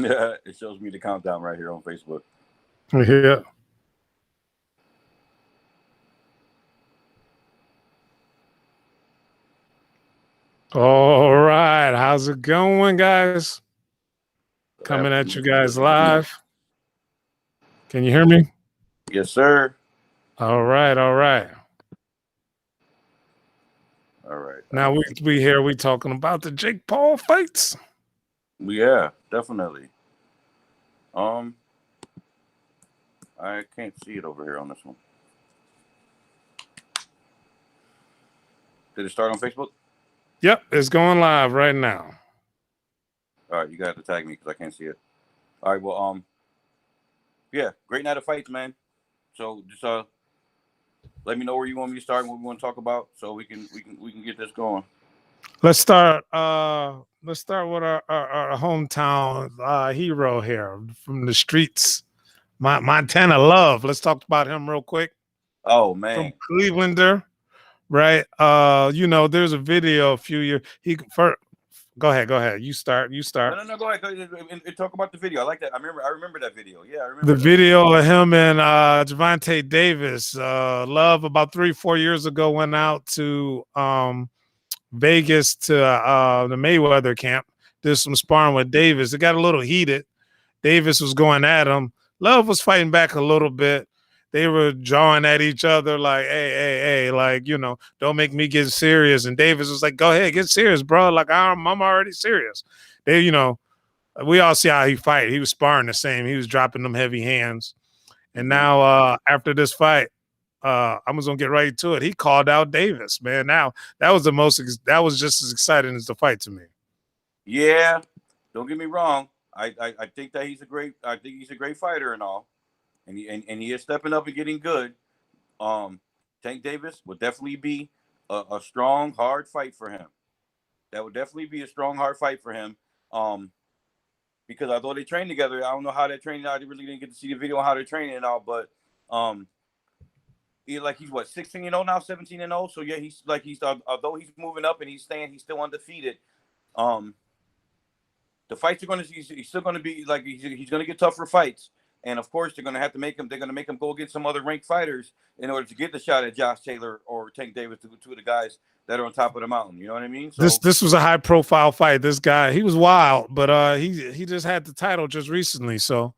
Yeah, it shows me the countdown right here on Facebook. Yeah. All right. How's it going, guys? Coming at you guys live. Can you hear me? Yes, sir. All right. All right. All right. Now we here. We talking about the Jake Paul fights. Yeah, definitely. Um, I can't see it over here on this one. Did it start on Facebook? Yep, it's going live right now. All right, you got to tag me because I can't see it. All right, well, yeah, great night of fights, man. So just let me know where you want me to start and what we want to talk about, so we can get this going. Let's start. Let's start with our hometown hero here from the streets, Montana Love. Let's talk about him real quick. Oh From man, Clevelander, right? There's a video a few years. Go ahead. You start. no, go ahead. And talk about the video. I like that. I remember that video. Yeah, I remember The that video of him and Gervonta Davis. Love about 3-4 years ago went out to Vegas to the Mayweather camp. Did some sparring with Davis. It got a little heated. Davis was going at him. Love was fighting back a little bit. They were jawing at each other like, hey, like, don't make me get serious. And Davis was like, go ahead, get serious, bro. Like, I'm already serious. We all see how he fight. He was sparring the same. He was dropping them heavy hands. And now after this fight, I'm just gonna get right to it. He called out Davis, man. Now that was just as exciting as the fight to me. Yeah, don't get me wrong. I think that he's a great fighter and all, and he is stepping up and getting good. Tank Davis would definitely be a strong, hard fight for him. That would definitely be a strong, hard fight for him. Because although they train together, I don't know how they're training. I really didn't get to see the video on how they're training and all, but he's what 16-0 now, 17-0. So yeah, he's although he's moving up and he's still undefeated. The fights are he's still gonna be like he's gonna get tougher fights, and of course they're gonna make him go against some other ranked fighters in order to get the shot at Josh Taylor or Tank Davis, two of the guys that are on top of the mountain. You know what I mean? So this was a high profile fight. This guy, he was wild, but he just had the title just recently. So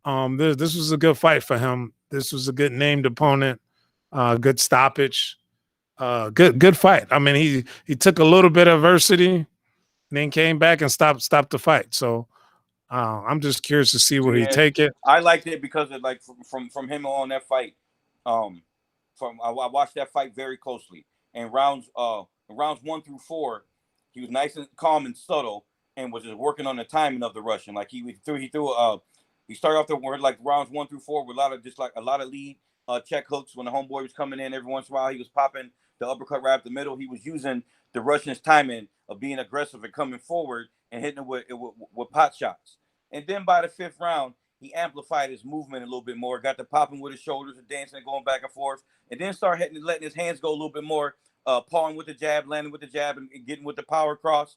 this was a good fight for him. This was a good named opponent, good stoppage, good fight. I mean, he took a little bit of adversity, then came back and stopped the fight. So I'm just curious to see where he take it. I liked it because of like from him on that fight. I watched that fight very closely. And rounds 1 through 4, he was nice and calm and subtle, and was just working on the timing of the Russian. Like he started off the like rounds 1 through 4 with a lot of lead check hooks when the homeboy was coming in. Every once in a while, he was popping the uppercut right up the middle. He was using the Russian's timing of being aggressive and coming forward and hitting it with pot shots. And then by the 5th round, he amplified his movement a little bit more, got to popping with his shoulders and dancing and going back and forth, and then started letting his hands go a little bit more, pawing with the jab, landing with the jab, and getting with the power cross,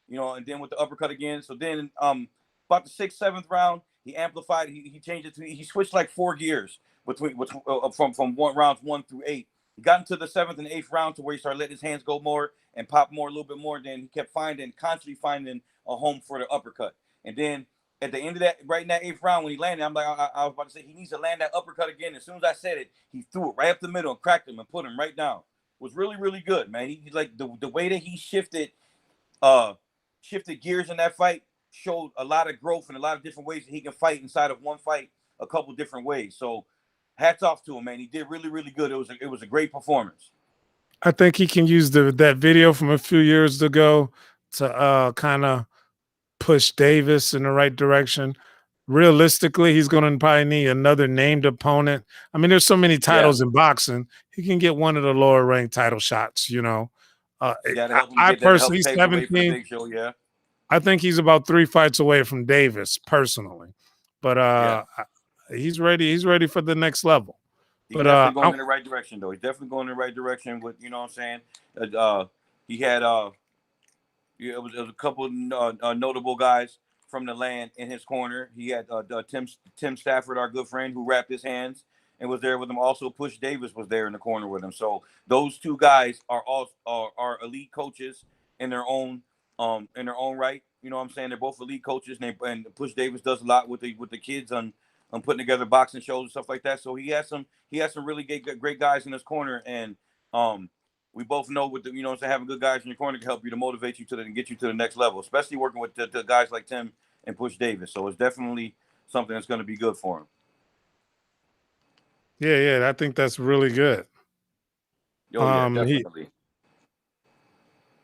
and then with the uppercut again. So then about the 6th, 7th round, he amplified. He changed it he switched like 4 gears from rounds 1 through 8. He got into the 7th and 8th round to where he started letting his hands go more and pop more a little bit more. Then he kept constantly finding a home for the uppercut. And then at the end of that, right in that 8th round when he landed, I'm like, I was about to say he needs to land that uppercut again. As soon as I said it, he threw it right up the middle and cracked him and put him right down. It was really, really good, man. He like the way that he shifted gears in that fight showed a lot of growth and a lot of different ways that he can fight inside of one fight a couple different ways. So hats off to him, man. He did really, really good. It was a great performance. I think he can use that video from a few years ago to kind of push Davis in the right direction. Realistically, he's going to probably need another named opponent. I mean, there's so many titles in boxing. He can get one of the lower ranked title shots, I personally, 17. I think he's about 3 fights away from Davis personally, but he's ready. He's ready for the next level. He's definitely going in the right direction, though. He's definitely going in the right direction with, you know what I'm saying? He had it was a couple notable guys from the land in his corner. He had Tim Stafford, our good friend, who wrapped his hands and was there with him. Also, Push Davis was there in the corner with him. So those two guys are all are elite coaches in their own right. You know what I'm saying? They're both elite coaches, and Push Davis does a lot with the kids on putting together boxing shows and stuff like that. So he has some really great guys in his corner, and we both know with the, you know, so having good guys in your corner can help you to motivate you and get you to the next level, especially working with the guys like Tim and Push Davis. So it's definitely something that's going to be good for him. Yeah, I think that's really good. Oh yeah, definitely.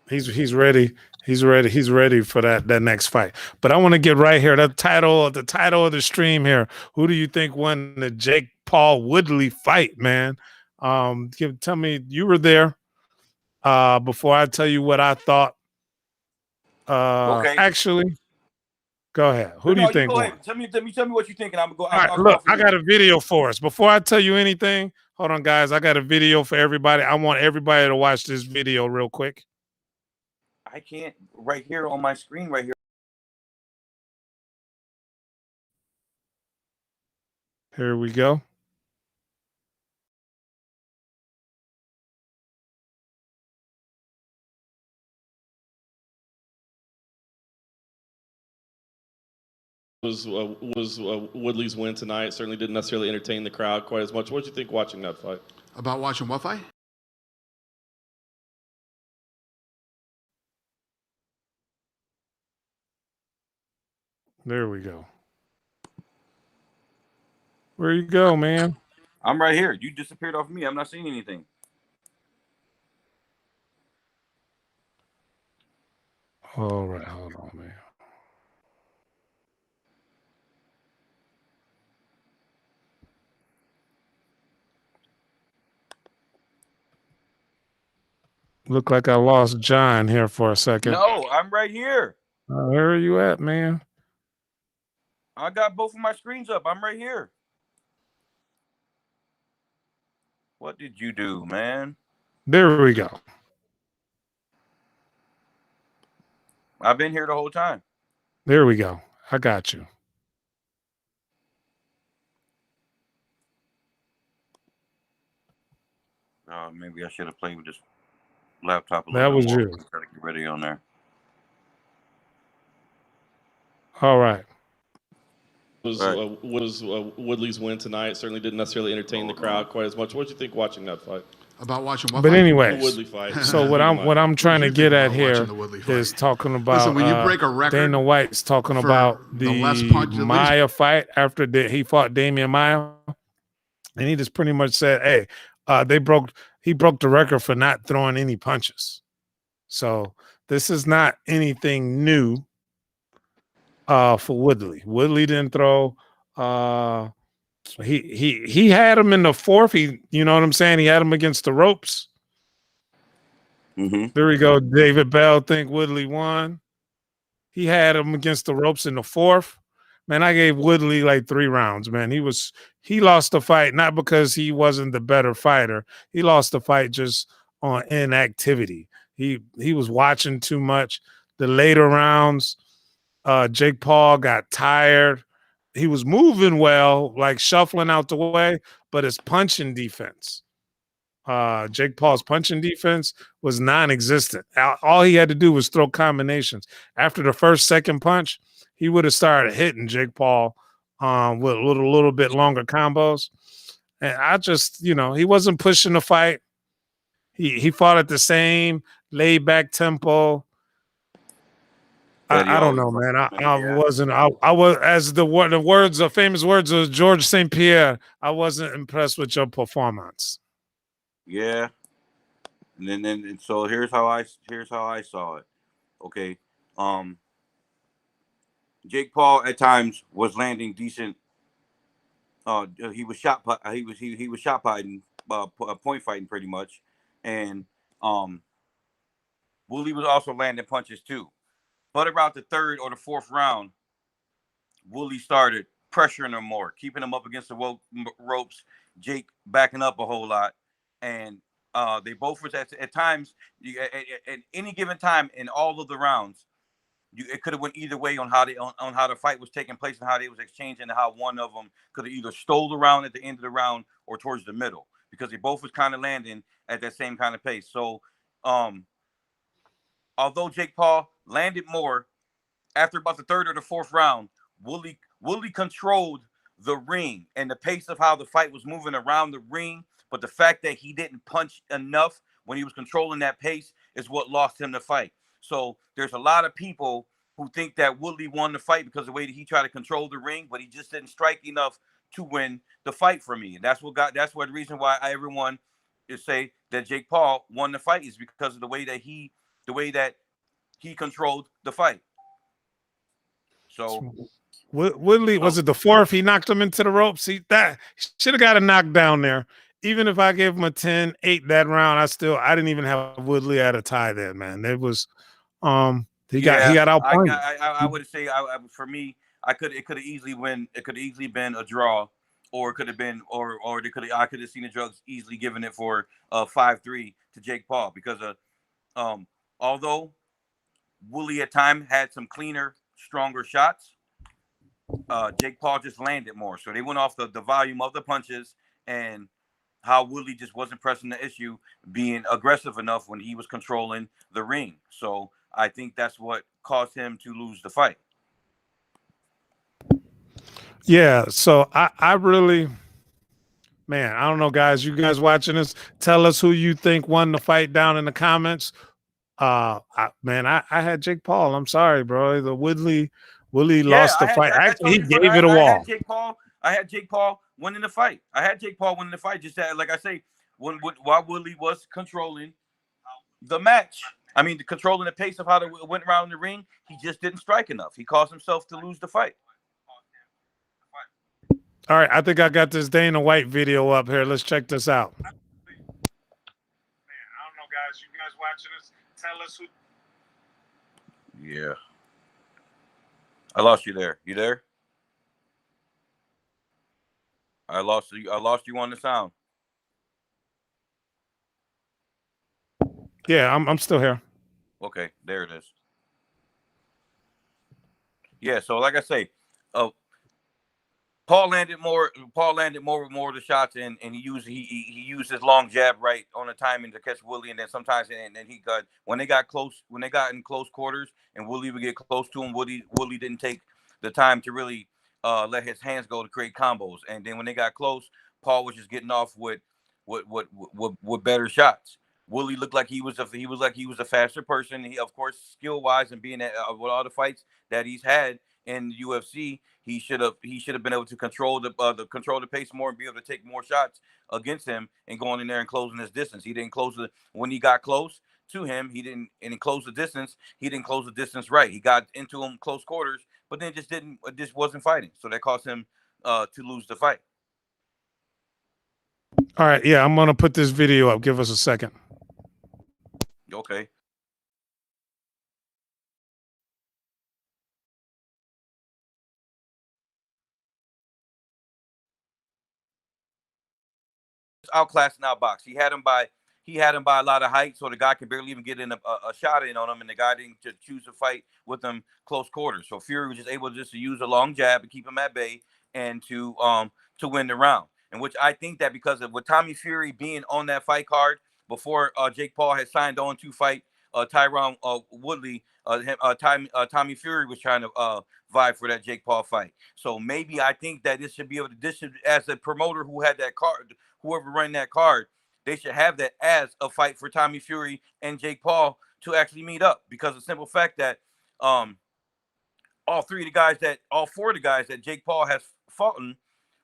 He's ready. He's ready for that next fight. But I want to get right here. The title of the stream here. Who do you think won the Jake Paul Woodley fight, man? Tell me, you were there. Before I tell you what I thought. Okay. Actually, go ahead. Who do you think won? Tell me what you think, and I'm gonna go. All right, look, I got a video for us. Before I tell you anything, hold on, guys. I got a video for everybody. I want everybody to watch this video real quick. I can't right here on my screen right here. Here we go. Was Woodley's win tonight. Certainly didn't necessarily entertain the crowd quite as much. What did you think watching that fight? About watching what fight? There we go. Where you go, man? I'm right here. You disappeared off me. I'm not seeing anything. All right, hold on, man. Look like I lost John here for a second. No, I'm right here. Where are you at, man? I got both of my screens up. I'm right here. What did you do, man? There we go. I've been here the whole time. There we go. I got you. Maybe I should have played with this laptop a little bit more. That was you. Try to get ready on there. All right. Was Woodley's win tonight. Certainly didn't necessarily entertain the crowd quite as much. What did you think watching that fight? About watching what but fight? anyways, the Woodley fight. So what I'm trying to get at here is talking about. Listen, when you break a record, Dana White's talking about the Maia fight after he fought Damian Maia, and he just pretty much said, "Hey, he broke the record for not throwing any punches." So this is not anything new for Woodley. Woodley didn't throw. He had him in the fourth. You know what I'm saying? He had him against the ropes. Mm-hmm. There we go. David Bell think Woodley won. He had him against the ropes in the fourth. Man, I gave Woodley like 3 rounds, man. He lost the fight not because he wasn't the better fighter. He lost the fight just on inactivity. He was watching too much. The later rounds, Jake Paul got tired. He was moving well, like shuffling out the way, but his punching defense, Jake Paul's punching defense was non-existent. All he had to do was throw combinations. After the first, second punch, he would have started hitting Jake Paul with a little bit longer combos. And I just, he wasn't pushing the fight. He fought at the same laid-back tempo. I don't know, man. I wasn't. I was, as the famous words of George St. Pierre. I wasn't impressed with your performance. Yeah, and so here's how I saw it. Okay, Jake Paul at times was landing decent. He was shot fighting, point fighting pretty much, and Woodley was also landing punches too. But around the third or the fourth round, Woodley started pressuring him more, keeping him up against the ropes. Jake backing up a whole lot, and they both was at times at any given time in all of the rounds. it could have went either way on how on how the fight was taking place and how they was exchanging, and how one of them could have either stole the round at the end of the round or towards the middle, because they both was kind of landing at that same kind of pace. So, although Jake Paul landed more after about the third or the fourth round, Woodley controlled the ring and the pace of how the fight was moving around the ring. But the fact that he didn't punch enough when he was controlling that pace is what lost him the fight. So there's a lot of people who think that Woodley won the fight because of the way that he tried to control the ring, but he just didn't strike enough to win the fight for me. And that's what the reason why everyone is say that Jake Paul won the fight is because of the way that he controlled the fight. So Woodley, was it the fourth? He knocked him into the ropes. That should have got a knockdown there. Even if I gave him a 10-8 that round, I didn't even have Woodley at a tie there, man. It was he got outpointed. I would say for me, it could have easily been a draw, or it could have been I could have seen the drugs easily giving it for 5-3 to Jake Paul, because although Woodley at time had some cleaner, stronger shots, Jake Paul just landed more. So they went off the volume of the punches and how Woodley just wasn't pressing the issue, being aggressive enough when he was controlling the ring. So I think that's what caused him to lose the fight. Yeah, so I really, man, I don't know, guys. You guys watching this, tell us who you think won the fight down in the comments. I had Jake Paul. I'm sorry, bro. The Woodley lost the fight. Actually, he gave it a wall. I had Jake Paul winning the fight. Just that, like I say, while Woodley was controlling the match, controlling the pace of how it went around the ring, he just didn't strike enough. He caused himself to lose the fight. All right, I think I got this Dana White video up here. Let's check this out. Man, I don't know, guys. You guys watching this? Tell us who. Yeah. I lost you there. You there? I lost you on the sound. Yeah, I'm still here. Okay, there it is. Yeah, so like I say, Paul landed more with more of the shots, and he used his long jab right on the timing to catch Woodley, and then sometimes when they got in close quarters and Woodley would get close to him, Woodley didn't take the time to really let his hands go to create combos, and then when they got close, Paul was just getting off with better shots. Woodley looked like he was a faster person. He, of course, skill wise and being with all the fights that he's had in the UFC, he should have been able to control the pace more and be able to take more shots against him and going in there and closing his distance. He didn't close when he got close to him. He didn't close the distance. He didn't close the distance right. He got into him close quarters, but then just wasn't fighting. So that caused him to lose the fight. All right, yeah, I'm gonna put this video up. Give us a second. Okay. Outclassed and outboxed. He had him by a lot of height, so the guy could barely even get in a shot in on him, and the guy didn't just choose to fight with him close quarters. So Fury was just able to use a long jab and keep him at bay and to win the round. And which I think that because of with Tommy Fury being on that fight card before Jake Paul had signed on to fight Tyron Woodley, Tommy Fury was trying to vie for that Jake Paul fight. So maybe I think that this should as a promoter who had that card, whoever ran that card, they should have that as a fight for Tommy Fury and Jake Paul to actually meet up, because of the simple fact that all four of the guys that Jake Paul has fought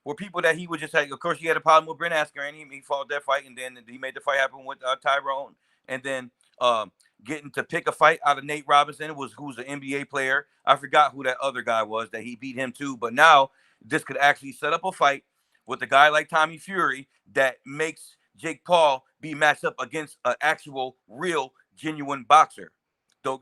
were people that he would just like. Of course, he had a problem with Brent Askren, and he fought that fight, and then he made the fight happen with Tyron, and then getting to pick a fight out of Nate Robinson, who's an NBA player. I forgot who that other guy was that he beat him too. But now this could actually set up a fight with a guy like Tommy Fury that makes Jake Paul be matched up against an actual, real, genuine boxer. Though,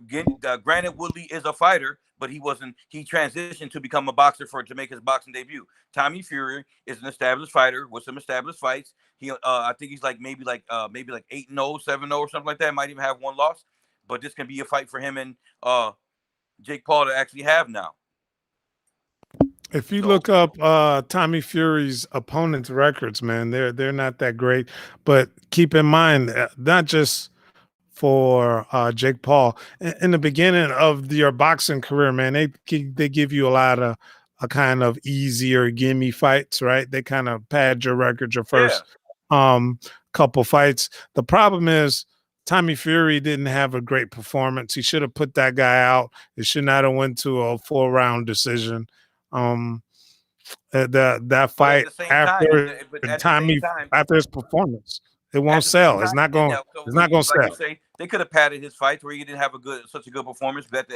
granted, Woodley is a fighter, but he transitioned to become a boxer to make his boxing debut. Tommy Fury is an established fighter with some established fights. I think he's maybe 8-0, 7-0 or something like that. Might even have one loss. But this can be a fight for him and Jake Paul to actually have now. If you So- look up Tommy Fury's opponents' records, man, they're not that great. But keep in mind, not just for Jake Paul, in the beginning of your boxing career, man, they give you a lot of a kind of easier gimme fights, right? They kind of pad your record your first couple fights. The problem is Tommy Fury didn't have a great performance. He should have put that guy out. It should not have went to a 4-round decision. That fight after Tommy after his performance, it won't sell. It's not going. It's not going to sell. Like you say, they could have padded his fights where he didn't have such a good performance. But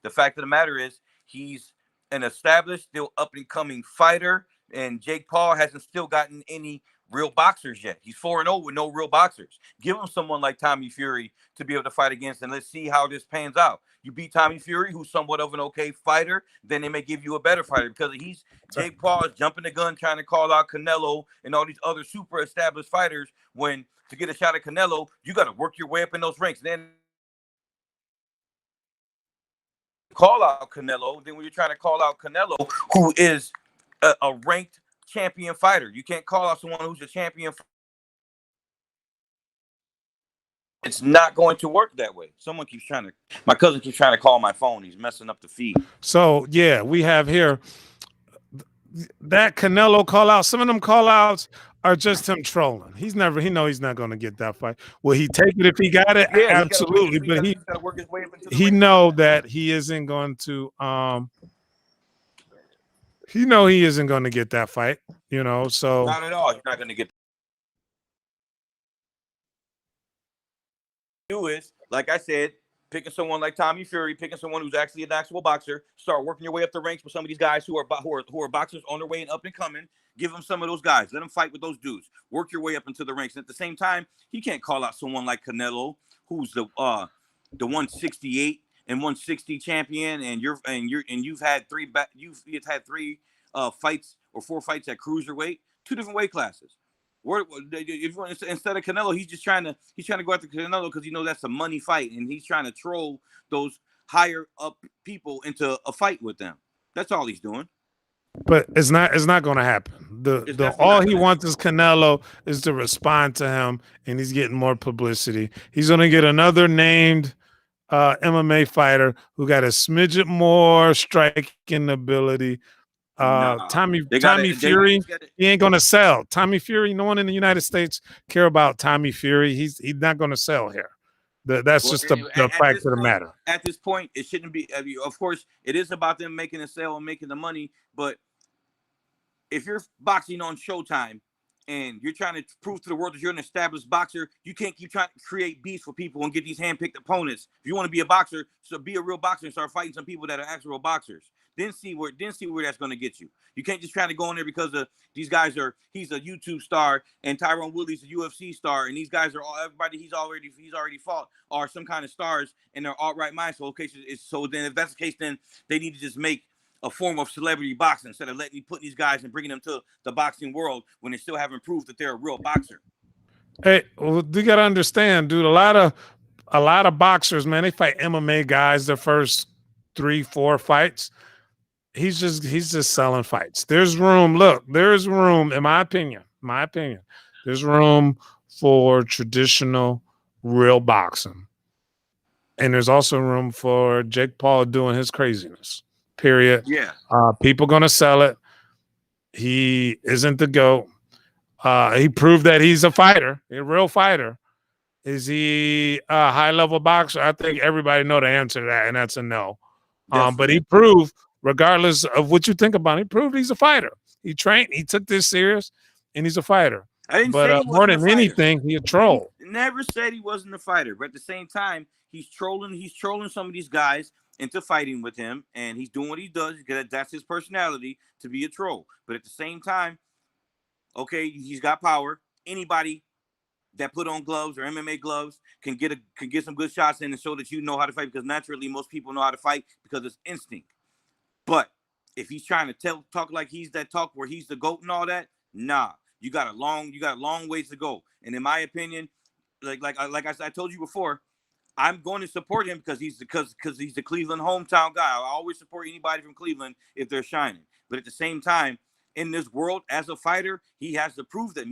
the fact of the matter is, he's an established, still up and coming fighter, and Jake Paul hasn't still gotten any real boxers yet. He's 4-0 with no real boxers. Give him someone like Tommy Fury to be able to fight against, and let's see how this pans out. You beat Tommy Fury, who's somewhat of an okay fighter, then they may give you a better fighter, because Jake Paul is jumping the gun trying to call out Canelo and all these other super established fighters, when to get a shot at Canelo, you got to work your way up in those ranks. Then call out Canelo, then when you're trying to call out Canelo, who is a ranked champion fighter, you can't call out someone who's a champion. It's not going to work that way. My cousin keeps trying to call my phone. He's messing up the feed. So yeah, we have here that Canelo call out. Some of them call outs are just him trolling. He knows he's not going to get that fight. Will he take it if he got it? Yeah, absolutely. But he know that he isn't going to he isn't going to get that fight, so not at all. He's not going to get. Do is, like I said, picking someone like Tommy Fury, picking someone who's actually an actual boxer, start working your way up the ranks with some of these guys who are boxers on their way and up and coming. Give them some of those guys. Let them fight with those dudes. Work your way up into the ranks. And at the same time, he can't call out someone like Canelo, who's the 168 and 160 champion, and you've had three fights or 4 fights at cruiserweight, 2 different weight classes. Instead of Canelo, he's trying to go after Canelo because he knows that's a money fight, and he's trying to troll those higher up people into a fight with them. That's all he's doing. But it's not going to happen. All he wants is Canelo is to respond to him, and he's getting more publicity. He's going to get another named MMA fighter who got a smidget more striking ability. Tommy Fury, he ain't gonna sell. Tommy Fury, no one in the United States care about Tommy Fury. He's not gonna sell here. That's just the fact of the matter. At this point, it shouldn't be. Of course, it is about them making a sale and making the money. But if you're boxing on Showtime and you're trying to prove to the world that you're an established boxer, you can't keep trying to create beefs for people and get these hand-picked opponents. If you want to be a boxer, so be a real boxer and start fighting some people that are actual boxers. Then see where that's going to get you. You can't just try to go in there because of these guys he's a YouTube star and Tyron Woodley's a UFC star, and these guys are everybody he's already fought are some kind of stars and they're all right minds. So so then if that's the case, then they need to just make a form of celebrity boxing instead of putting these guys and bringing them to the boxing world when they still haven't proved that they're a real boxer. Hey, well, you got to understand, dude. A lot of boxers, man, they fight MMA guys their first 3-4 fights. He's just selling fights. There's room. Look, there's room, in my opinion. There's room for traditional, real boxing, and there's also room for Jake Paul doing his craziness. Period. Yeah. People gonna sell it. He isn't the GOAT. He proved that he's a fighter, a real fighter. Is he a high-level boxer? I think everybody know the answer to that, and that's a no. But he proved, regardless of what you think about him, he proved he's a fighter. He trained, he took this serious, and he's a fighter. But more than anything, he's a troll. He never said he wasn't a fighter, but at the same time, he's trolling some of these guys into fighting with him, and he's doing what he does because that's his personality, to be a troll. But at the same time, okay, he's got power. Anybody that put on gloves or MMA gloves can get some good shots in and show that you know how to fight, because naturally most people know how to fight because it's instinct. But if he's trying to talk like he's that talk where he's the GOAT and all that, nah, you got a long ways to go. And in my opinion, like I told you before, I'm going to support him because he's the Cleveland hometown guy. I always support anybody from Cleveland if they're shining. But at the same time, in this world, as a fighter, he has to prove that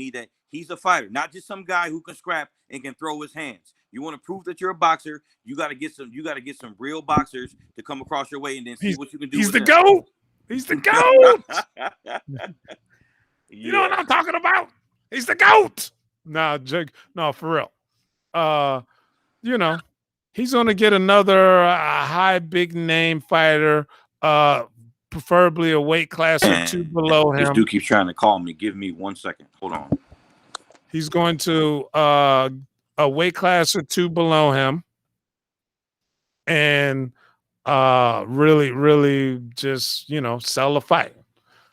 he's a fighter, not just some guy who can scrap and can throw his hands. You want to prove that you're a boxer, you got to get some real boxers to come across your way and then see what you can do. He's the GOAT. He's the GOAT. You know what I'm talking about? He's the GOAT. Nah, Jake. No, for real. You know, he's gonna get another high big name fighter, preferably a weight class or two below him. This dude keeps trying to call me. Give me 1 second. Hold on. He's going to a weight class or two below him, and really just sell a fight.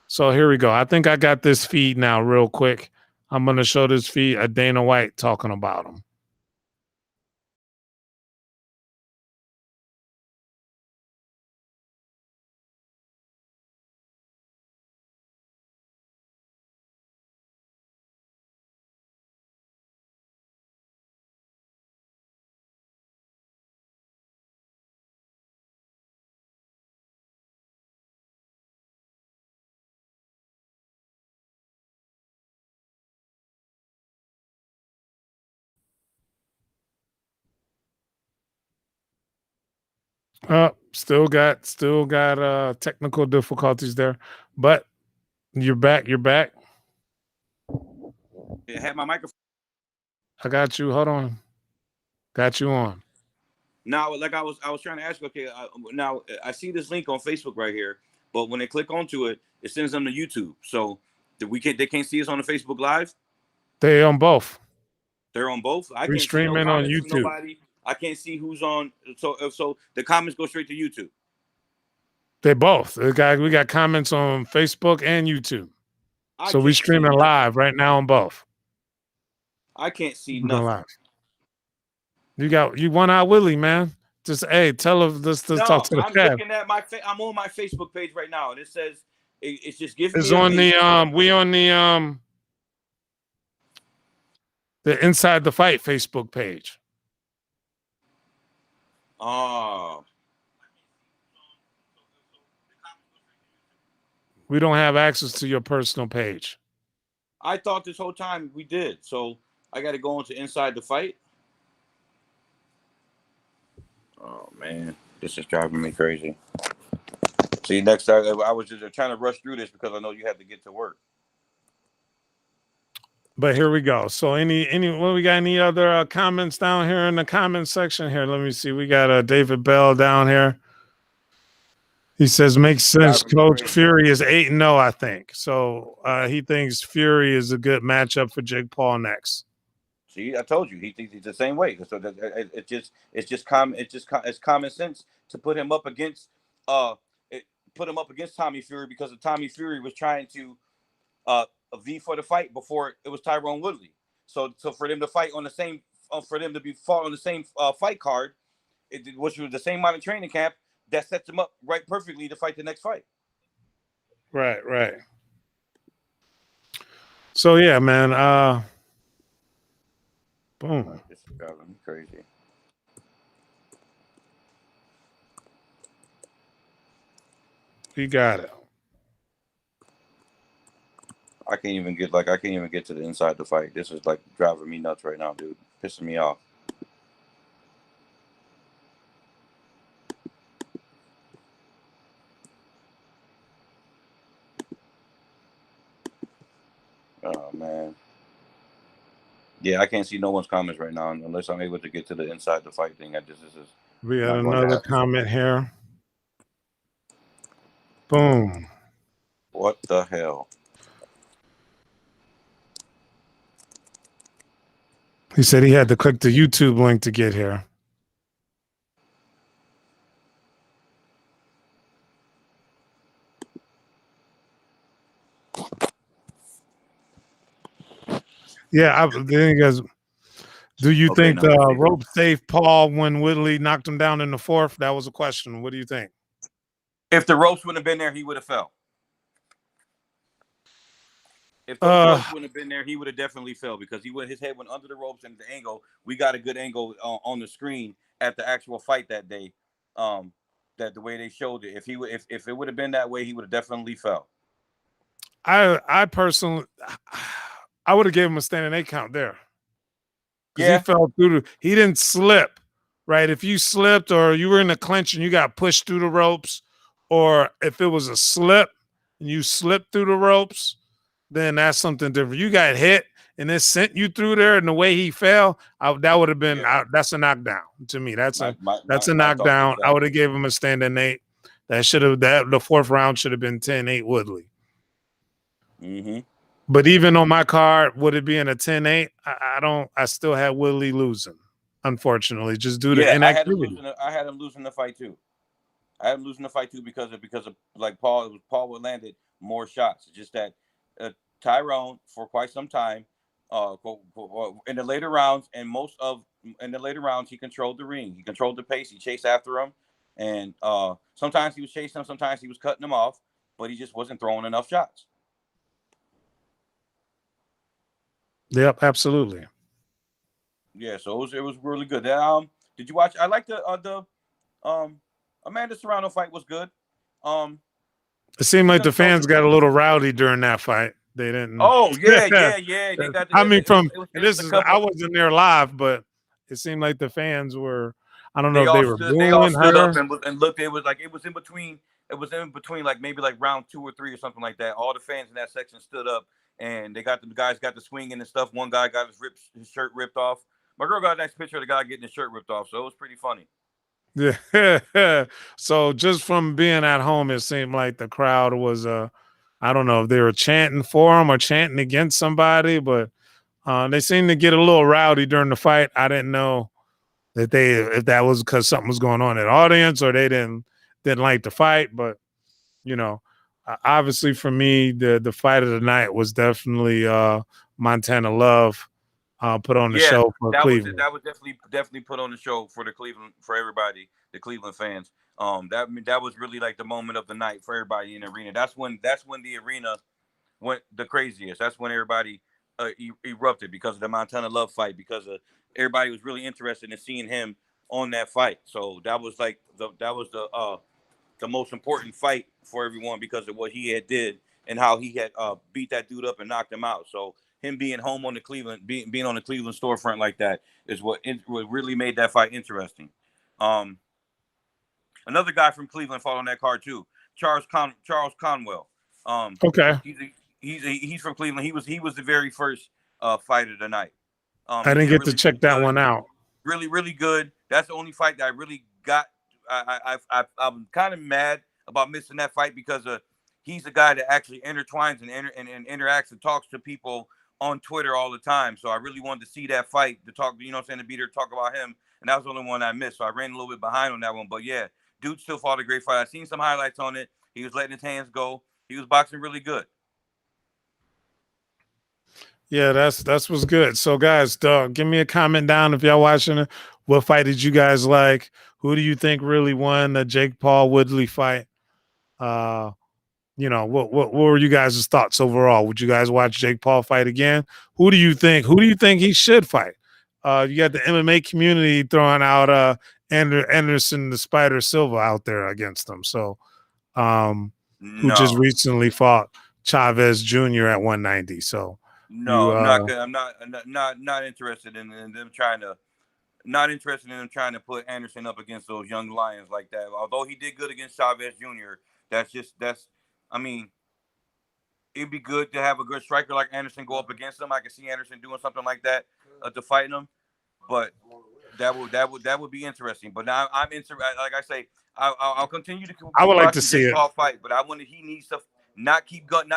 So here we go. I think I got this feed now real quick. I'm going to show this feed of Dana White talking about him. Still got technical difficulties there, but you're back. I had my microphone. I got you. Hold on. Got you on. Now, like I was trying to ask. Okay, now I see this link on Facebook right here, but when they click onto it, it sends them to YouTube. So they can't see us on the Facebook Live. They on both. They're on both. I can't streaming see no on comments from YouTube. nobody. I can't see who's on. So the comments go straight to YouTube. They both. We got comments on Facebook and YouTube. So we streaming live right now on both. I can't see nothing. Live. You one out Woodley, man. Just tell us. Let's talk to the chat. Looking at I'm on my Facebook page right now, and it says it's just giving. It's on the we on the Inside the Fight Facebook page. Oh. We don't have access to your personal page. I thought this whole time we did. So I got to go into Inside the Fight. Oh, man. This is driving me crazy. See, next time I was just trying to rush through this because I know you have to get to work. But here we go. So we got any other comments down here in the comment section here? Let me see. We got David Bell down here. He says, makes sense. Coach Fury is 8-0, I think. So he thinks Fury is a good matchup for Jake Paul next. See, I told you he thinks he's the same way. So it's common sense to put him up against Tommy Fury because Tommy Fury was trying to V for the fight before it was Tyron Woodley. So for them to fight on the same fought on the same fight card, which was the same amount of training camp. That sets him up right perfectly to fight the next fight. Right. So yeah, man. Boom. This is driving me crazy. You got it. I can't even get to the Inside the Fight. This is like driving me nuts right now, dude. Pissing me off. Oh, man. Yeah, I can't see no one's comments right now unless I'm able to get to the Inside the Fight thing. We had another comment here. Boom. What the hell? He said he had to click the YouTube link to get here. Yeah, do you think the rope saved Paul when Woodley knocked him down in the fourth? That was a question. What do you think? If the ropes wouldn't have been there, he would have fell. If the ropes wouldn't have been there, he would have definitely fell because his head went under the ropes and the angle. We got a good angle on the screen, at the actual fight that day. That the way they showed it, if it would have been that way, he would have definitely fell. I personally, I would have gave him a standing 8 count there because Yeah, he fell through. He didn't slip, right? If you slipped or you were in a clinch and you got pushed through the ropes, or if it was a slip and you slipped through the ropes, then that's something different. You got hit and it sent you through there, and the way he fell, that would have been that's a knockdown to me. That's a my thoughts knockdown. I would have gave him a standing 8. That should have the 4th round should have been 10-8 Woodley. Mm-hmm. But even on my card, would it be in a 10-8? I still had Woodley losing, unfortunately, just due to inactivity. I had him losing the fight too. I had him losing the fight too because of like Paul would landed more shots. It's just that Tyron for quite some time, in the later rounds and in the later rounds, he controlled the ring. He controlled the pace. He chased after him, and sometimes he was chasing him, sometimes he was cutting him off, but he just wasn't throwing enough shots. Yep, absolutely. Yeah, so it was really good. Did you watch? I like the Amanda Serrano fight was good. It seemed like the fans got a little rowdy during that fight. They didn't. Oh yeah. They got. I mean, I wasn't there live, but it seemed like the fans were. I don't know if they were booing they all stood her. up and looked. It was in between. It was in between, like maybe like round 2 or 3 or something like that. All the fans in that section stood up, and the guys got the swinging and stuff. One guy got his shirt ripped off. My girl got a nice picture of the guy getting his shirt ripped off, so it was pretty funny. Yeah. So just from being at home, it seemed like the crowd was I don't know if they were chanting for him or chanting against somebody, but they seemed to get a little rowdy during the fight. I didn't know if that was because something was going on in the audience or they didn't like the fight. But obviously for me, the fight of the night was definitely Montana Love. Put on the show for Cleveland. That was definitely put on the show for everybody, the Cleveland fans. That was really like the moment of the night for everybody in the arena. That's when the arena went the craziest. That's when everybody erupted because of the Montana Love fight, because everybody was really interested in seeing him on that fight. So that was like the most important fight for everyone because of what he had did and how he had beat that dude up and knocked him out. So him being home on the Cleveland, being on the Cleveland storefront like that is what really made that fight interesting. Another guy from Cleveland fought on that card too, Charles Conwell. Okay, he's from Cleveland. He was the very first fight of the night. I didn't get to check that one out. Really, really good. That's the only fight that I really got. I'm kind of mad about missing that fight because he's a guy that actually intertwines and interacts and talks to people on Twitter all the time. So I really wanted to see that fight to talk, to be there to talk about him. And that was the only one I missed. So I ran a little bit behind on that one. But yeah, dude still fought a great fight. I've seen some highlights on it. He was letting his hands go. He was boxing really good. Yeah, that's what's good. So guys, give me a comment down if y'all watching it. What fight did you guys like? Who do you think really won the Jake Paul Woodley fight? What were you guys' thoughts overall? Would you guys watch Jake Paul fight again? Who do you think he should fight? You got the MMA community throwing out Anderson the Spider Silva out there against him. So who just recently fought Chavez Jr. at 190. So no, I'm not interested in them trying to. Not interested in him trying to put Anderson up against those young lions like that. Although he did good against Chavez Jr., it'd be good to have a good striker like Anderson go up against him. I can see Anderson doing something like that to fight him, but that would be interesting. But now I'm interested. Like I say, I'll continue to. I would like to see it. Fight, but he needs to not keep going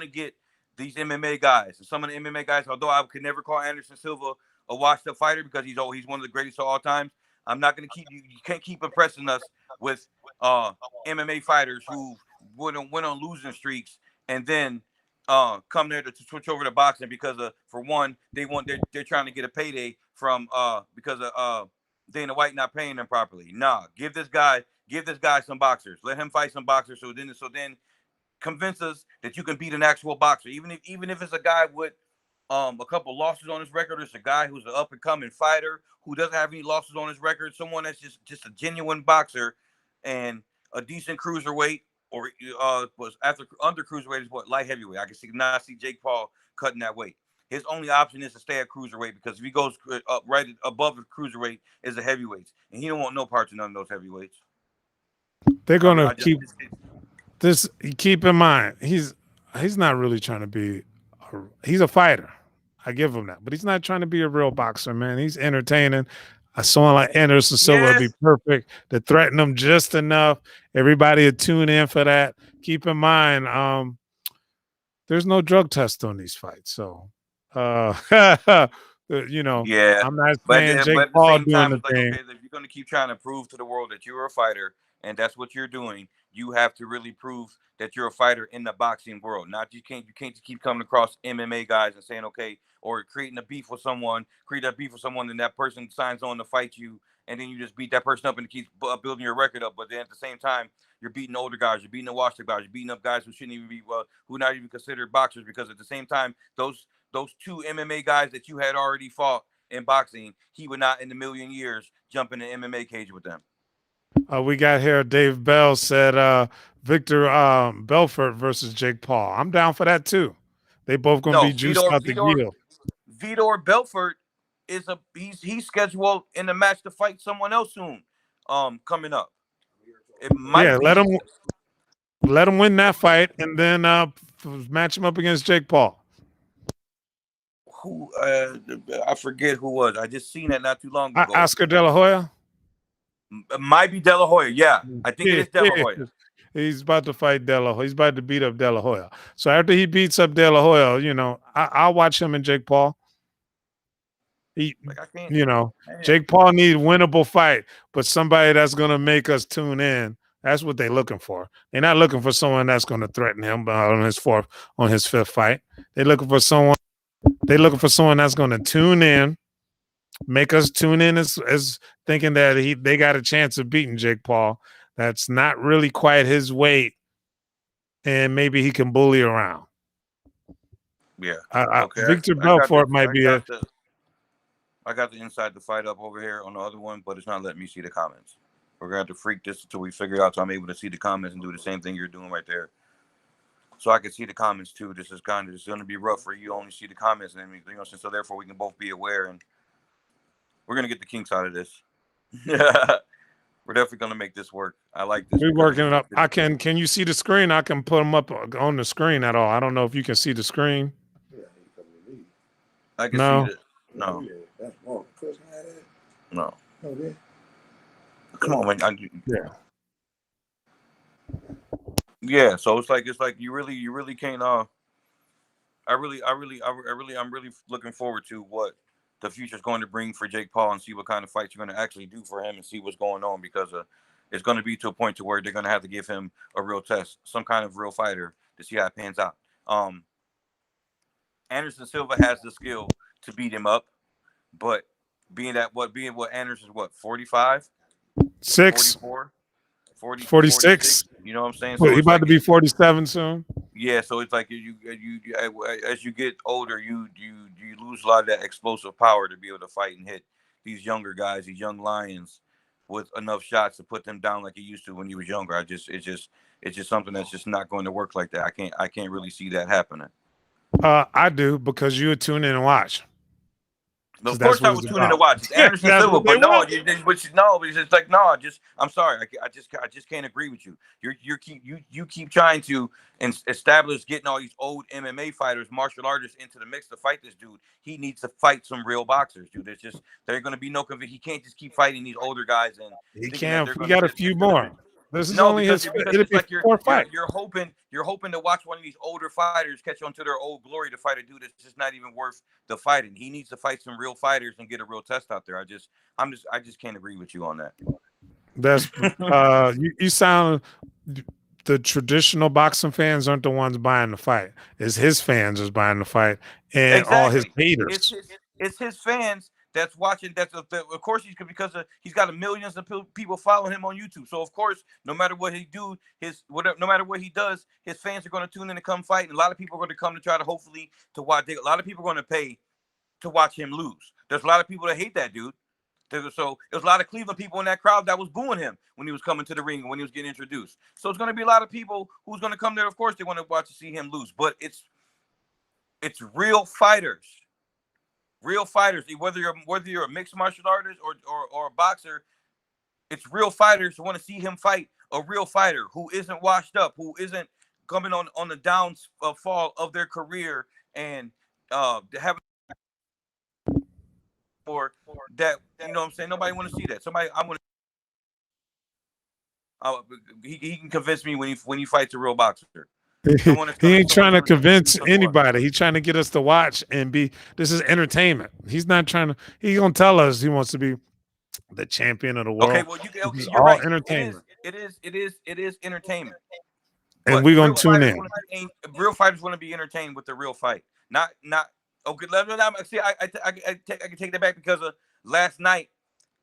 to get these MMA guys. Some of the MMA guys, although I could never call Anderson Silva a washed-up fighter because he's one of the greatest of all time. I'm not going to keep you. You can't keep impressing us with MMA fighters who went on losing streaks and then come there to switch over to boxing because for one they're trying to get a payday from because of Dana White not paying them properly. Nah, give this guy some boxers. Let him fight some boxers. So then convince us that you can beat an actual boxer, even if it's a guy with a couple losses on his record. It's a guy who's an up and coming fighter who doesn't have any losses on his record. Someone that's just a genuine boxer and a decent cruiserweight, or was after under cruiserweight is what, light heavyweight. I can not see Jake Paul cutting that weight. His only option is to stay at cruiserweight, because if he goes up right above the cruiserweight is the heavyweights, and he don't want no parts of none of those heavyweights. They're gonna keep this. Keep in mind, he's not really trying to be. He's a fighter. I give him that, but he's not trying to be a real boxer, man. He's entertaining. Someone like Anderson Silva would be perfect to threaten him just enough. Everybody would tune in for that. Keep in mind, there's no drug test on these fights, so you know, yeah. I'm not saying Jake Paul doing the thing. Okay, if you're going to keep trying to prove to the world that you're a fighter and that's what you're doing, you have to really prove that you're a fighter in the boxing world. Not you can't just keep coming across MMA guys and saying okay, or creating a beef with someone, and that person signs on to fight you, and then you just beat that person up and keep building your record up. But then at the same time, you're beating older guys, you're beating the washed guys, you're beating up guys who shouldn't even be who not even considered boxers, because at the same time, those two MMA guys that you had already fought in boxing, he would not in a million years jump in the MMA cage with them. We got here, Dave Bell said Victor Belfort versus Jake Paul. I'm down for that too. They both going to be juiced out the deal. Vitor Belfort is he's scheduled in the match to fight someone else soon, coming up. It might let him win that fight, and then match him up against Jake Paul. Who I forget who was. I just seen that not too long ago. Oscar De La Hoya. It might be De La Hoya. Yeah, I think it is De La Hoya. He's about to fight De La Hoya. He's about to beat up De La Hoya. So after he beats up De La Hoya, you know, I'll watch him and Jake Paul. Jake Paul needs winnable fight, but somebody that's going to make us tune in. That's what they're looking for. They're not looking for someone that's going to threaten him on his fifth fight. They're looking for someone that's going to tune in, make us tune in as thinking that they got a chance of beating Jake Paul. That's not really quite his weight, and maybe he can bully around. Yeah. Okay. Victor Belfort might be a. I got the inside the fight up over here on the other one, but it's not letting me see the comments. We're gonna have to freak this until we figure out so I'm able to see the comments and do the same thing you're doing right there. So I can see the comments too. This is gonna be rough for you. Only see the comments and everything else, so therefore we can both be aware, and we're gonna get the kinks out of this. We're definitely gonna make this work. I like this. We're working it up. Can you see the screen? I can put them up on the screen at all. I don't know if you can see the screen. I can see it. No. No. Come on, man. Yeah. So it's like you really can't. I'm really looking forward to what the future is going to bring for Jake Paul and see what kind of fights you're going to actually do for him and see what's going on, because it's going to be to a point to where they're going to have to give him a real test, some kind of real fighter, to see how it pans out. Anderson Silva has the skill to beat him up, but being what Anderson's 45, 44, 40, 46. You know what I'm saying? So he's about to be 47 soon. Yeah, so it's like you as you get older, you lose a lot of that explosive power to be able to fight and hit these younger guys, these young lions, with enough shots to put them down like he used to when he was younger. It's just something that's just not going to work like that. I can't really see that happening. I do, because you would tune in and watch. Of course, I was tuning in to watch. It's Anderson Silva, but I'm sorry, I just can't agree with you. You keep trying to establish getting all these old MMA fighters, martial artists into the mix to fight this dude. He needs to fight some real boxers, dude. They're going to be no conviction. He can't just keep fighting these older guys and he can't. We got a few more. This is only his. It's like you're hoping to watch one of these older fighters catch on to their old glory to fight a dude that's just not even worth the fighting. He needs to fight some real fighters and get a real test out there. I just can't agree with you on that. That's you sound. The traditional boxing fans aren't the ones buying the fight. It's his fans is buying the fight, and all his haters. It's his fans that's watching. Of course because he's got millions of people following him on YouTube. So of course, no matter what he do, no matter what he does, his fans are going to tune in to come fight, and a lot of people are going to come to try to hopefully to watch. A lot of people are going to pay to watch him lose. There's a lot of people that hate that dude. So there's a lot of Cleveland people in that crowd that was booing him when he was coming to the ring and when he was getting introduced. So it's going to be a lot of people who's going to come there. Of course, they want to watch to see him lose, but it's real fighters. Real fighters, whether you're a mixed martial artist or a boxer, it's real fighters who want to see him fight a real fighter who isn't washed up, who isn't coming on the downfall of their career and having or that, you know what I'm saying? Nobody want to see that. He can convince me when he fights a real boxer. He ain't trying to convince anybody. He's trying to get us to watch and this is entertainment. He's not trying to, he's going to tell us he wants to be the champion of the world. Okay, well, you're all right. Entertainment. It is entertainment. And we're going to tune in. Real fighters want to be entertained with the real fight. Not okay. See, I can take that back because of last night.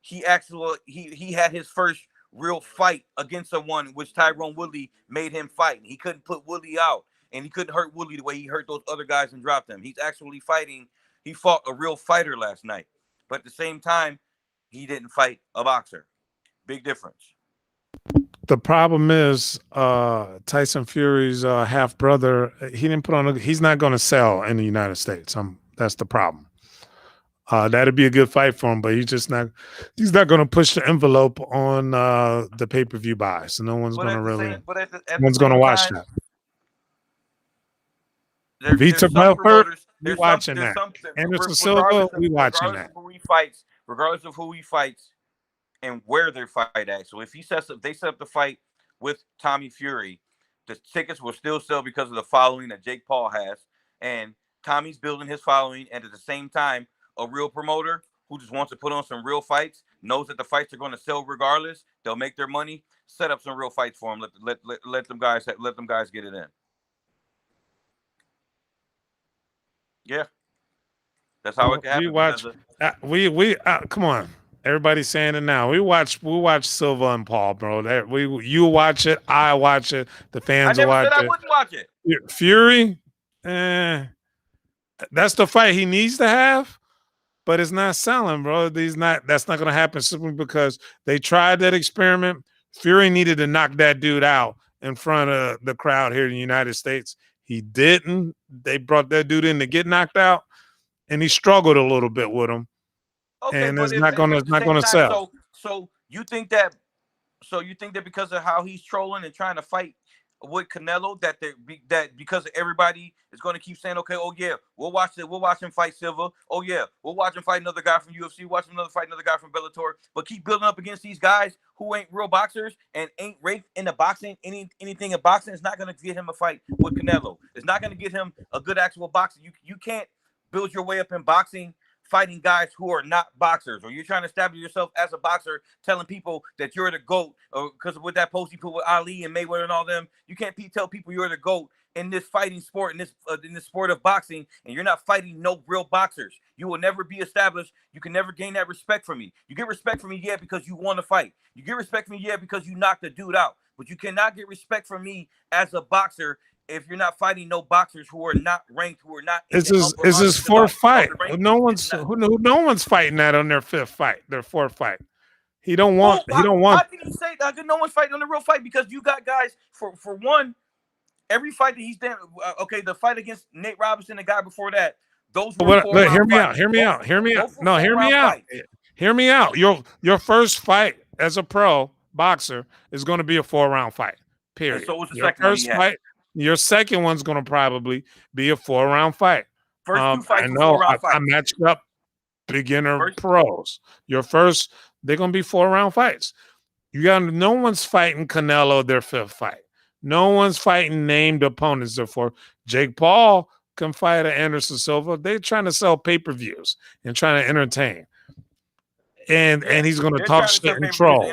He had his first real fight against someone which Tyron Woodley made him fight. He couldn't put Woodley out, and he couldn't hurt Woodley the way he hurt those other guys and dropped them. He's actually fighting. He fought a real fighter last night, but at the same time, he didn't fight a boxer. Big difference. The problem is Tyson Fury's half brother. He didn't put on. He's not going to sell in the United States. That's the problem. That'd be a good fight for him, but he's not going to push the envelope on the pay-per-view buy. So no one's going to really. No one's going to watch that. Vita Belfort, we watching that. Anderson Silva, we watching that. Regardless of who he fights and where they fight at. So if they set up the fight with Tommy Fury, the tickets will still sell because of the following that Jake Paul has, and Tommy's building his following, and at the same time, a real promoter who just wants to put on some real fights, knows that the fights are going to sell regardless. They'll make their money. Set up some real fights for them. Let them guys get it in. Yeah, that's how it can happen. We come on. Everybody's saying it now. We watch Silva and Paul, bro. You watch it, I watch it. The fans will watch it. I wouldn't watch it. Fury, that's the fight he needs to have. But it's not selling, bro. That's not going to happen simply because they tried that experiment. Fury needed to knock that dude out in front of the crowd here in the United States. He didn't. They brought that dude in to get knocked out, and he struggled a little bit with him. Okay, and it's not going to sell. So you think that because of how he's trolling and trying to fight with Canelo, that because everybody is going to keep saying, okay, oh yeah, we'll watch him fight Silva. Oh yeah, we'll watch him fight another guy from UFC. Watch him fight another guy from Bellator. But keep building up against these guys who ain't real boxers and ain't ranked in the boxing anything in boxing. It's not going to get him a fight with Canelo. It's not going to get him a good actual boxer. You can't build your way up in boxing fighting guys who are not boxers, or you're trying to establish yourself as a boxer, telling people that you're the GOAT, because with that post he put with Ali and Mayweather and all them, you can't tell people you're the GOAT in this fighting sport, in this sport of boxing, and you're not fighting no real boxers. You will never be established. You can never gain that respect from me. You get respect from me, yeah, because you won a fight. You get respect from me, yeah, because you knocked the dude out. But you cannot get respect from me as a boxer if you're not fighting no boxers who are not ranked, who are not. Is his fourth fight? No one's fighting that on their fourth fight. He don't want. How can he say that? No one's fighting on the real fight because you got guys for one. Every fight that he's done. Okay, the fight against Nate Robinson, the guy before that. Those were hear me out. No, hear me out. Hear me out. Your first fight as a pro boxer is going to be a 4-round fight. Period. And so was the second first fight. Your second one's going to probably be a 4-round fight. First 2 fights, I know. I matched up beginner pros. Your first, they're going to be 4-round fights. No one's fighting Canelo their 5th fight. No one's fighting named opponents their 4th. Jake Paul can fight Anderson Silva. They're trying to sell pay-per-views and trying to entertain. And he's going to talk shit and troll.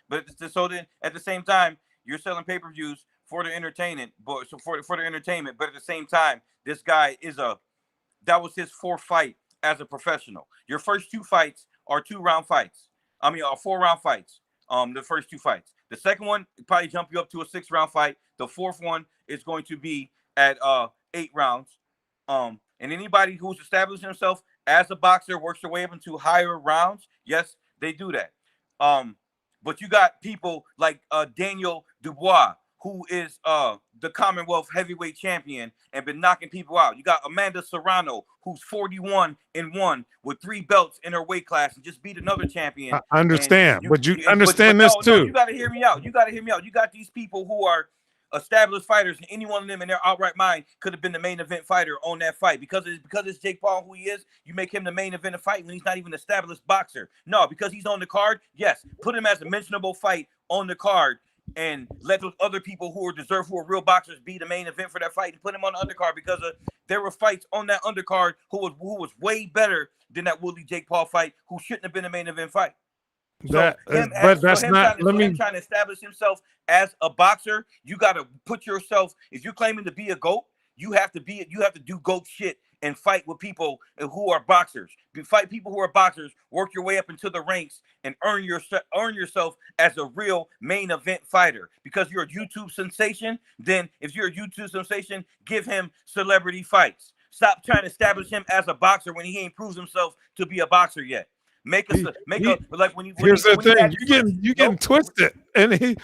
But so then at the same time, you're selling pay-per-views for the entertainment, but at the same time, this guy that was his 4th fight as a professional. Your first 2 fights are 2-round fights. I mean, 4-round fights. The first 2 fights. The second one probably jump you up to a 6-round fight. The fourth one is going to be at 8 rounds. And anybody who's established himself as a boxer works their way up into higher rounds. Yes, they do that. But you got people like Daniel Dubois, who is the Commonwealth heavyweight champion and been knocking people out. You got Amanda Serrano, who's 41-1 with 3 belts in her weight class and just beat another champion. I understand, but you understand this too. No, you got to hear me out. You got these people who are established fighters, and any one of them in their outright mind could have been the main event fighter on that fight. Because it's Jake Paul who he is, you make him the main event of fight when he's not even an established boxer. No, because he's on the card, yes, put him as a mentionable fight on the card and let those other people who are real boxers be the main event for that fight and put him on the undercard, because there were fights on that undercard who was way better than that Woodley Jake Paul fight, who shouldn't have been the main event fight. So him trying to establish himself as a boxer, you got to put yourself, if you're claiming to be a GOAT, you have to do GOAT shit and fight with people who are boxers. Fight people who are boxers, work your way up into the ranks and earn yourself as a real main event fighter. Because you're a YouTube sensation, then if you're a YouTube sensation, give him celebrity fights. Stop trying to establish him as a boxer when he ain't proved himself to be a boxer yet. Here's the thing. You getting twisted, and let me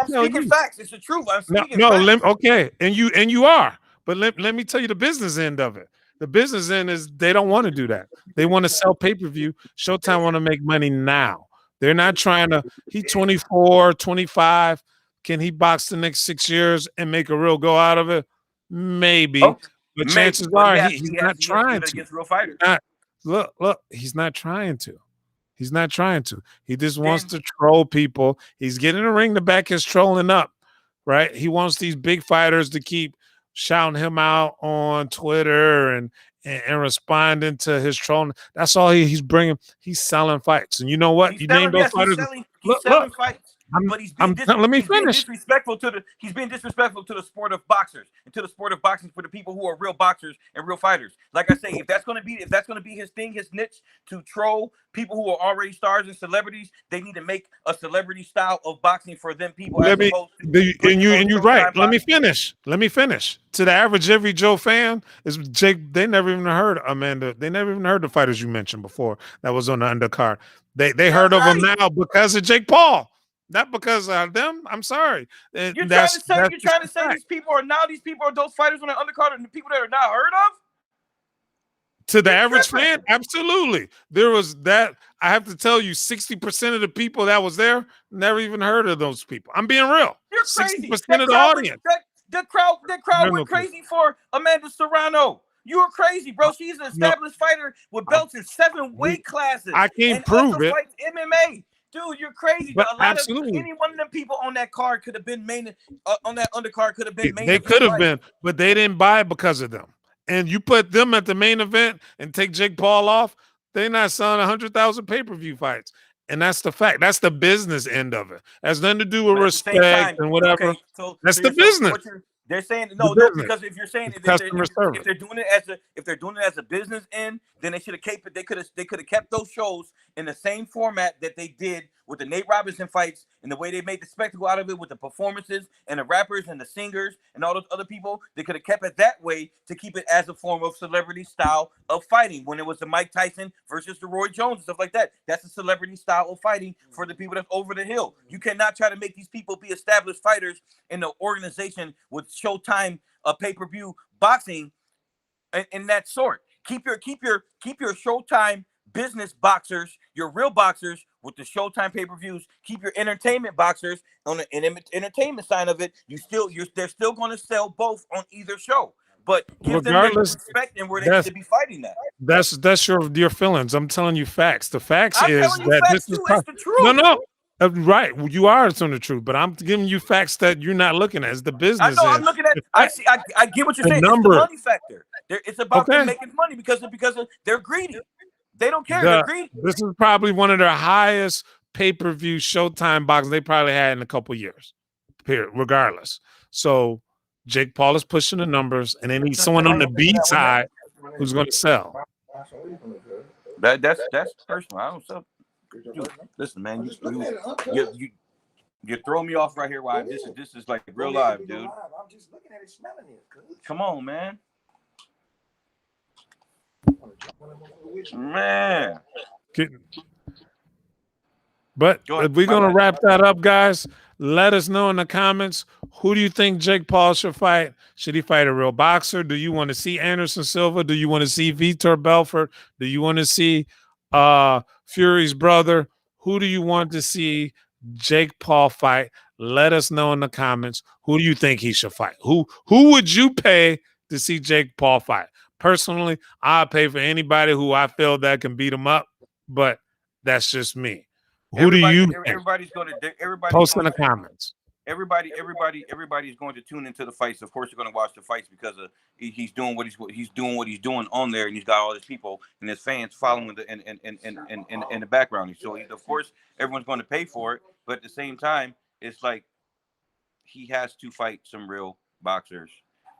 tell you facts. It's the truth. I'm speaking facts. Okay, and you are, but let me tell you the business end of it. The business end is they don't want to do that. They want to sell pay-per-view. Showtime want to make money now. They're not trying to. He's 24, 25. Can he box the next 6 years and make a real go out of it? Maybe, but chances are he's not trying to. Against real fighters. Look, he's not trying to. He's not trying to. He just wants to troll people. He's getting a ring to back his trolling up, right? He wants these big fighters to keep shouting him out on Twitter and responding to his trolling. That's all he's bringing. He's selling fights. And you know what? You named those fighters. He's selling fights. But let me finish. He's being disrespectful to the sport of boxers and to the sport of boxing for the people who are real boxers and real fighters. Like I say, if that's gonna be his thing, his niche, to troll people who are already stars and celebrities, they need to make a celebrity style of boxing for them people. You're right. Let me finish. To the average every Joe fan, is Jake. They never even heard of Amanda. They never even heard the fighters you mentioned before that was on the undercard. They heard of them now because of Jake Paul. Not because of them. I'm sorry. You're trying to say these people are those fighters on the undercard and the people that are not heard of? To the average fan, absolutely. There was that. I have to tell you, 60% of the people that was there never even heard of those people. I'm being real. You're crazy. 60% of the audience. The crowd went crazy for Amanda Serrano. You were crazy, bro. She's an established fighter with belts in 7 weight classes. I can't prove it. Fights MMA. Dude, you're crazy. But any one of them people on that card could have been on that undercard could have been main. They could have been, but they didn't buy it because of them. And you put them at the main event and take Jake Paul off, they're not selling 100,000 pay-per-view fights. And that's the fact. That's the business end of it. It has nothing to do with respect and whatever. Okay, so that's the business. They're saying no, because if you're saying if they're doing it as a business end, then they should have kept it. They could have kept those shows in the same format that they did with the Nate Robinson fights and the way they made the spectacle out of it with the performances and the rappers and the singers and all those other people. They could have kept it that way to keep it as a form of celebrity style of fighting. When it was the Mike Tyson versus the Roy Jones and stuff like that, that's a celebrity style of fighting for the people that's over the hill. You cannot try to make these people be established fighters in the organization with Showtime pay-per-view boxing and that sort. Keep your Showtime business boxers, your real boxers with the Showtime pay-per-views. Keep your entertainment boxers on the entertainment side of it. They're still going to sell both on either show, but give them their respect and where they need to be fighting that. That's your feelings. I'm telling you facts. The facts is that this is the truth. No. Right, you are telling the truth, but I'm giving you facts that you're not looking at. It's the business. I know. I'm looking at. I get what you're saying. It's the money factor. It's about them making money because they're greedy. They don't care. They're greedy. This is probably one of their highest pay-per-view Showtime boxes they probably had in a couple years. Period. Regardless, so Jake Paul is pushing the numbers, and then he's someone on the B side who's going to sell. That's personal. I don't sell. Dude, listen, man, you throw me off right here. Why this is like real live, dude. I'm just looking at it, smelling it. Come on, man. Man. But if we're going to wrap that up, guys, let us know in the comments, who do you think Jake Paul should fight? Should he fight a real boxer? Do you want to see Anderson Silva? Do you want to see Vitor Belfort? Do you want to see Fury's brother? Who do you want to see Jake Paul fight? Let us know in the comments. Who do you think he should fight? Who would you pay to see Jake Paul fight? Personally, I'll pay for anybody who I feel that can beat him up, but that's just me. Who do you think? Everybody's post in the comments. Everybody's going to tune into the fights. Of course, they're going to watch the fights because he's doing what he's doing on there, and he's got all his people and his fans following in the background. So of course, everyone's going to pay for it, but at the same time, it's like he has to fight some real boxers.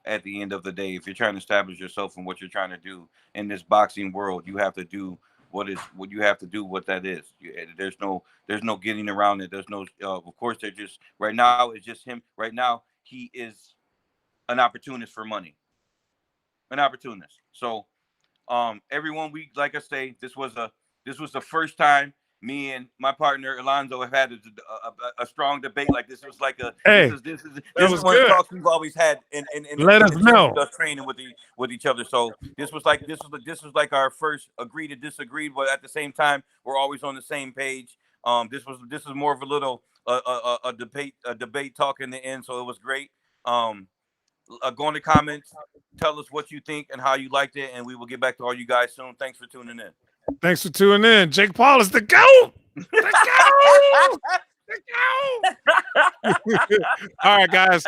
At the end of the day, if you're trying to establish yourself and what you're trying to do in this boxing world, you have to do what you have to do. What that is. There's no getting around it. There's no. Of course, they're just right now. It's just him. Right now, he is an opportunist for money. An opportunist. So, everyone, like I say, this was the first time me and my partner Alonzo have had a strong debate like this. It was like this is one of the talks we've always had in let us know us training with each other. So this was like our first agree to disagree, but at the same time we're always on the same page. This is more of a little a debate talk in the end, so it was great. Go in the comments, tell us what you think and how you liked it, and we will get back to all you guys soon. Thanks for tuning in. Thanks for tuning in. Jake Paul is the GOAT. The GOAT. The GOAT. All right, guys.